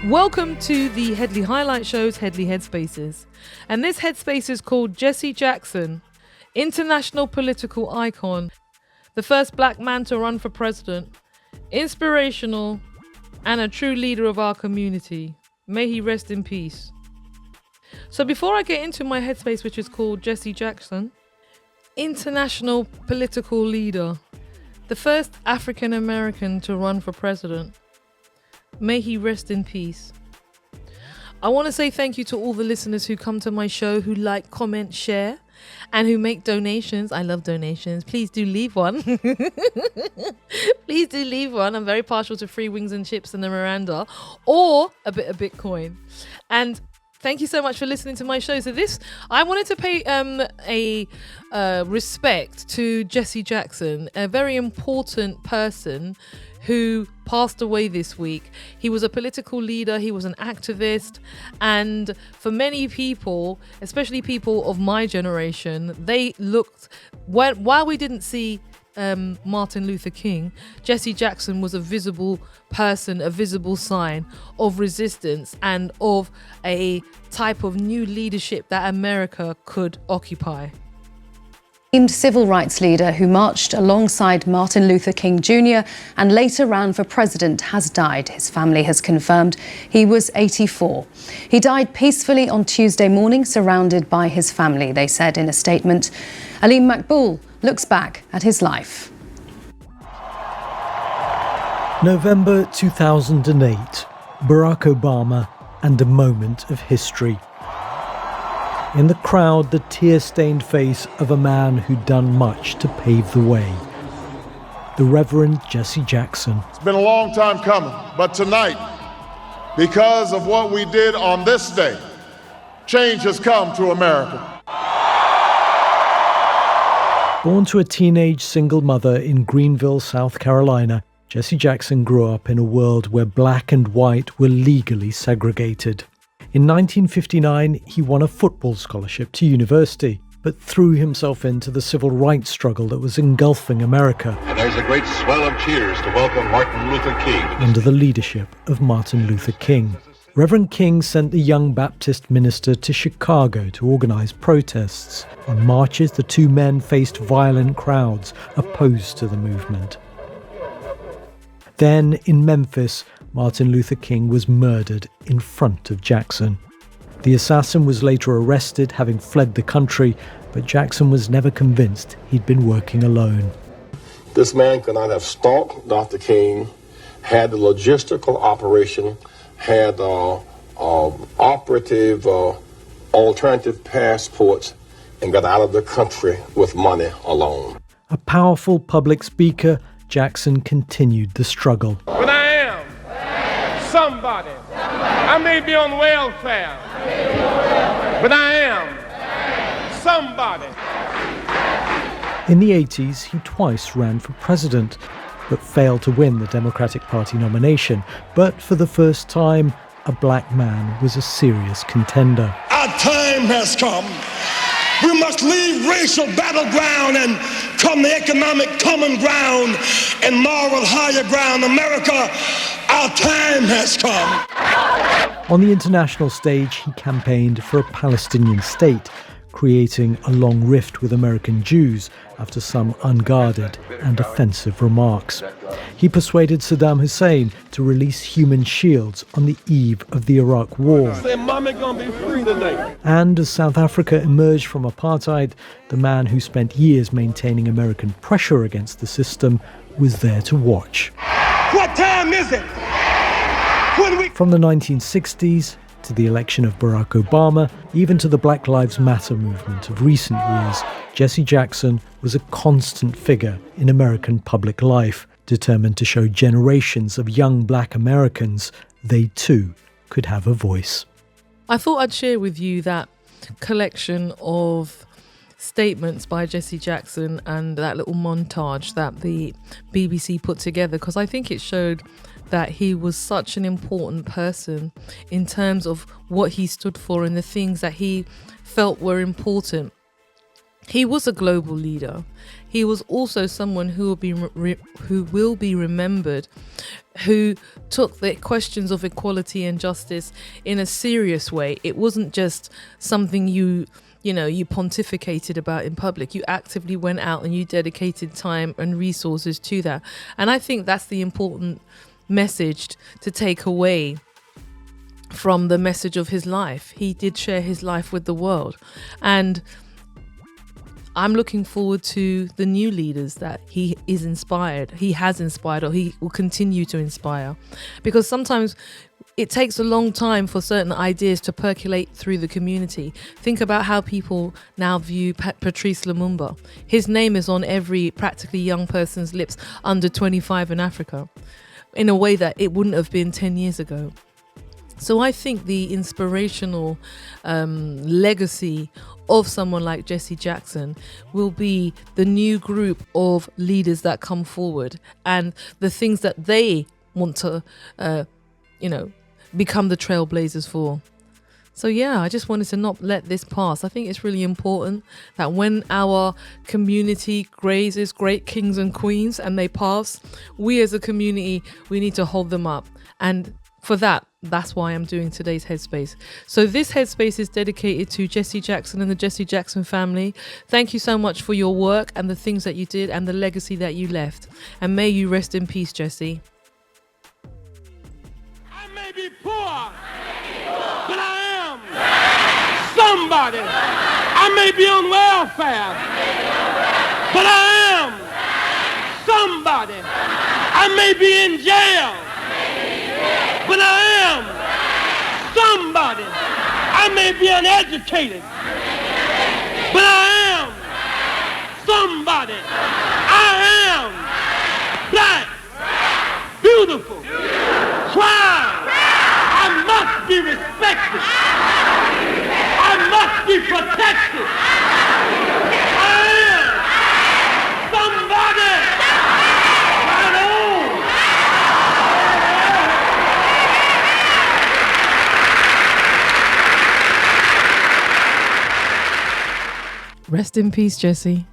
Welcome to the Headley Highlight Show's Headley Headspaces. And this headspace is called Jesse Jackson, international political icon, the first black man to run for president, inspirational, and a true leader of our community. May he rest in peace. So before I get into my headspace, which is called Jesse Jackson, international political leader, the first African American to run for president, may he rest in peace. I want to say thank you to all the listeners who come to my show, who like, comment, share, and who make donations. I love donations. Please do leave one. Please do leave one. I'm very partial to free wings and chips and the Miranda, or a bit of Bitcoin. And thank you so much for listening to my show. So I wanted to pay a respect to Jesse Jackson, a very important person who passed away this week. He was a political leader, he was an activist, and for many people, especially people of my generation, they looked, while we didn't see Martin Luther King, Jesse Jackson was a visible person, a visible sign of resistance and of a type of new leadership that America could occupy. Civil rights leader who marched alongside Martin Luther King Jr. and later ran for president has died. His family has confirmed he was 84. He died peacefully on Tuesday morning, surrounded by his family, they said in a statement. Aleem Maqbool looks back at his life. November 2008, Barack Obama and a moment of history. In the crowd, the tear-stained face of a man who'd done much to pave the way. The Reverend Jesse Jackson. It's been a long time coming, but tonight, because of what we did on this day, change has come to America. Born to a teenage single mother in Greenville, South Carolina, Jesse Jackson grew up in a world where black and white were legally segregated. In 1959, he won a football scholarship to university, but threw himself into the civil rights struggle that was engulfing America. And there's a great swell of cheers to welcome Martin Luther King. Under the leadership of Martin Luther King. Reverend King sent the young Baptist minister to Chicago to organize protests. On marches, the two men faced violent crowds opposed to the movement. Then, in Memphis, Martin Luther King was murdered in front of Jackson. The assassin was later arrested, having fled the country, but Jackson was never convinced he'd been working alone. This man could not have stalked Dr. King, had the logistical operation, had operative alternative passports, and got out of the country with money alone. A powerful public speaker, Jackson continued the struggle. But I am somebody. I may be on welfare, but I am somebody. In the 80s, he twice ran for president, but failed to win the Democratic Party nomination. But for the first time, a black man was a serious contender. Our time has come. We must leave racial battleground and come to economic common ground and moral higher ground. America, our time has come. On the international stage, he campaigned for a Palestinian state, creating a long rift with American Jews after some unguarded and offensive remarks. He persuaded Saddam Hussein to release human shields on the eve of the Iraq War. And as South Africa emerged from apartheid, the man who spent years maintaining American pressure against the system was there to watch. What time is it? From the 1960s to the election of Barack Obama, even to the Black Lives Matter movement of recent years, Jesse Jackson was a constant figure in American public life, determined to show generations of young black Americans they too could have a voice. I thought I'd share with you that collection of statements by Jesse Jackson and that little montage that the BBC put together, because I think it showed that he was such an important person in terms of what he stood for and the things that he felt were important. He was a global leader. he was also someone who will be remembered, who took the questions of equality and justice in a serious way. It wasn't just something you pontificated about in public. You actively went out and you dedicated time and resources to that. And I think that's the important message to take away from the message of his life. He did share his life with the world. And I'm looking forward to the new leaders that he has inspired, or he will continue to inspire. Because sometimes it takes a long time for certain ideas to percolate through the community. Think about how people now view Patrice Lumumba. His name is on every practically young person's lips under 25 in Africa, in a way that it wouldn't have been 10 years ago. So I think the inspirational legacy of someone like Jesse Jackson will be the new group of leaders that come forward and the things that they want to, become the trailblazers for. So yeah, I just wanted to not let this pass. I think it's really important that when our community grazes great kings and queens and they pass, we as a community, we need to hold them up. And for that's why I'm doing today's Headspace. So this Headspace is dedicated to Jesse Jackson and the Jesse Jackson family. Thank you so much for your work and the things that you did and the legacy that you left. And may you rest in peace, Jesse. I may be poor, but I am somebody. I may be on welfare, but I am somebody. I may be in jail, but I am somebody. I may be uneducated, but I am somebody. I am black, beautiful, proud. I must be respected. I must be protected. I am somebody. Right on. Rest in peace, Jesse.